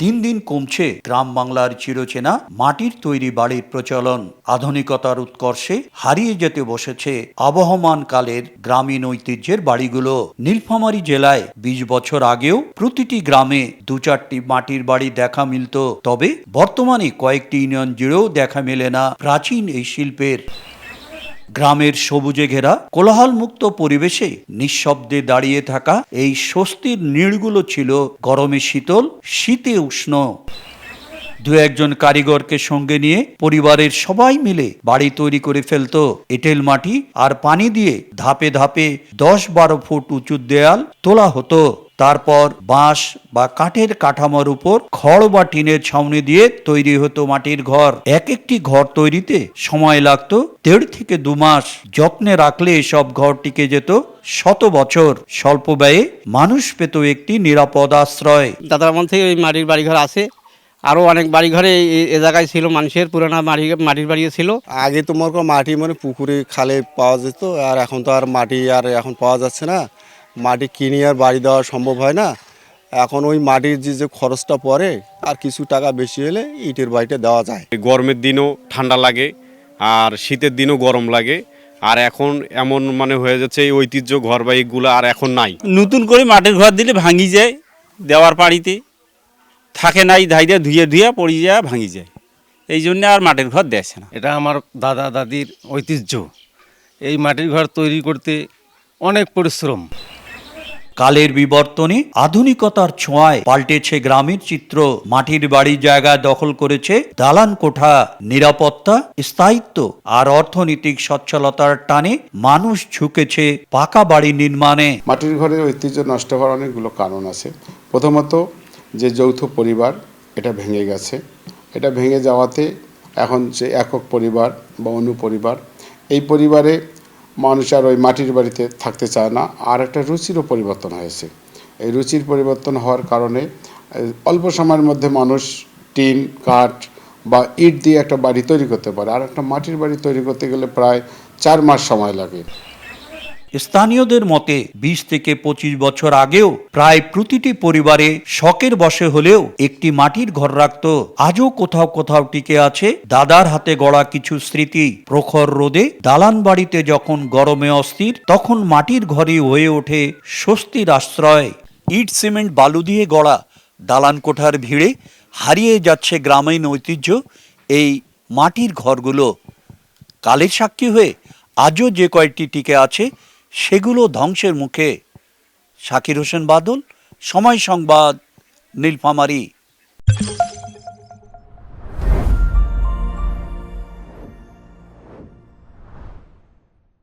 দিন দিন কমছে গ্রাম বাংলার চিরচেনা মাটির তৈরি বাড়ির প্রচলন। আধুনিকতার উৎকর্ষে হারিয়ে যেতে বসেছে আবহমান কালের গ্রামীণ ঐতিহ্যের বাড়িগুলো। নীলফামারী জেলায় ২০ বছর আগেও প্রতিটি গ্রামে ২-৪টি মাটির বাড়ি দেখা মিলত, তবে বর্তমানে কয়েকটি ইউনিয়ন জুড়েও দেখা মেলে না প্রাচীন এই শিল্পের। গ্রামের সবুজে ঘেরা কোলাহলমুক্ত পরিবেশে নিঃশব্দে দাঁড়িয়ে থাকা এই স্বস্তির নীড়গুলো ছিল গরমে শীতল, শীতে উষ্ণ। দু একজন কারিগরকে সঙ্গে নিয়ে পরিবারের সবাই মিলে বাড়ি তৈরি করে ফেলত। এঁটেল মাটি আর পানি দিয়ে ধাপে ধাপে ১০-১২ ফুট উঁচু দেয়াল তোলা হতো। তারপর বাঁশ বা কাঠের কাঠামোর উপর খড় বা টিনের ছাউনি দিয়ে তৈরি হতো মাটির ঘর। এক একটি ঘর তৈরিতে সময় লাগতো ১.৫ থেকে ২ মাস। যত্নে রাখলে এসব ঘর টিকে যেত শত বছর। স্বল্প ব্যয়ে মানুষ পেত একটি নিরাপদ আশ্রয়। দাদার আমল থেকে ওই মাটির বাড়িঘর আছে, আরও অনেক বাড়িঘরে এ জায়গায় ছিল, মানুষের পুরানা মাটির বাড়িও ছিল। আগে তো মনে করো মাটি মানে পুকুরে খালে পাওয়া যেত, আর এখন তো আর মাটি আর এখন পাওয়া যাচ্ছে না। মাটি কিনে আর বাড়ি দেওয়া সম্ভব হয় না। এখন ওই মাটির যে খরচটা পড়ে আর কিছু টাকা বেশি হলে ইটের বাড়িটা দেওয়া যায়। গরমের দিনও ঠান্ডা লাগে আর শীতের দিনও গরম লাগে। আর এখন এমন হয়ে যাচ্ছে এই ঐতিহ্য ঘর বাড়িগুলো আর এখন নাই। নতুন করে মাটির ঘর দিলে ভাঙি যায়, দেওয়ার পাড়িতে থাকে নাই, ধাইরে ধুয়ে ধুয়ে পড়ে যায়, ভাঙি যায়। এই জন্য আর মাটির ঘর দেয় না। এটা আমার দাদা দাদির ঐতিহ্য। এই মাটির ঘর তৈরি করতে অনেক পরিশ্রম। কালের বিবর্তনে আধুনিকতার ছোঁয়ায় পাল্টেছে গ্রামের চিত্র। মাটির বাড়ির জায়গা দখল করেছে দালান কোঠা। নিরাপত্তা, স্থায়িত্ব আর অর্থনৈতিক সচ্ছলতার টানে মানুষ ঝুঁকেছে পাকা বাড়ি নির্মাণে। মাটির ঘরের ঐতিহ্য নষ্ট হওয়ার অনেকগুলো কারণ আছে। প্রথমত, যে যৌথ পরিবার এটা ভেঙে গেছে। এটা ভেঙে যাওয়াতে এখন যে একক পরিবার বা অনুপরিবার, এই পরিবারে মানুষ আর ওই মাটির বাড়িতে থাকতে চায় না। আর একটা রুচিরও পরিবর্তন হয়েছে। এই রুচির পরিবর্তন হওয়ার কারণে অল্প সময়ের মধ্যে মানুষ টিন, কাঠ বা ইট দিয়ে একটা বাড়ি তৈরি করতে পারে, আর একটা মাটির বাড়ি তৈরি করতে গেলে প্রায় ৪ মাস সময় লাগে। স্থানীয়দের মতে ২০ থেকে ২৫ বছর আগেও প্রায় প্রতিটি পরিবারে শখের বশে হলেও একটি মাটির ঘর রাখত। আজও কোথাও কোথাও টিকে আছে দাদার হাতে গড়া কিছু স্মৃতি। প্রখর রোদে দালান বাড়িতে যখন গরমে অস্থির, তখন মাটির ঘরই হয়ে ওঠে স্বস্তির আশ্রয়। ইট, সিমেন্ট, বালু দিয়ে গড়া দালান কোঠার ভিড়ে হারিয়ে যাচ্ছে গ্রামীণ ঐতিহ্য। এই মাটির ঘরগুলো কালের সাক্ষী হয়ে আজও যে কয়েকটি টিকে আছে সেগুলো ধ্বংসের মুখে। শাকির হোসেন বাদল, সময় সংবাদ, নীলফামারী।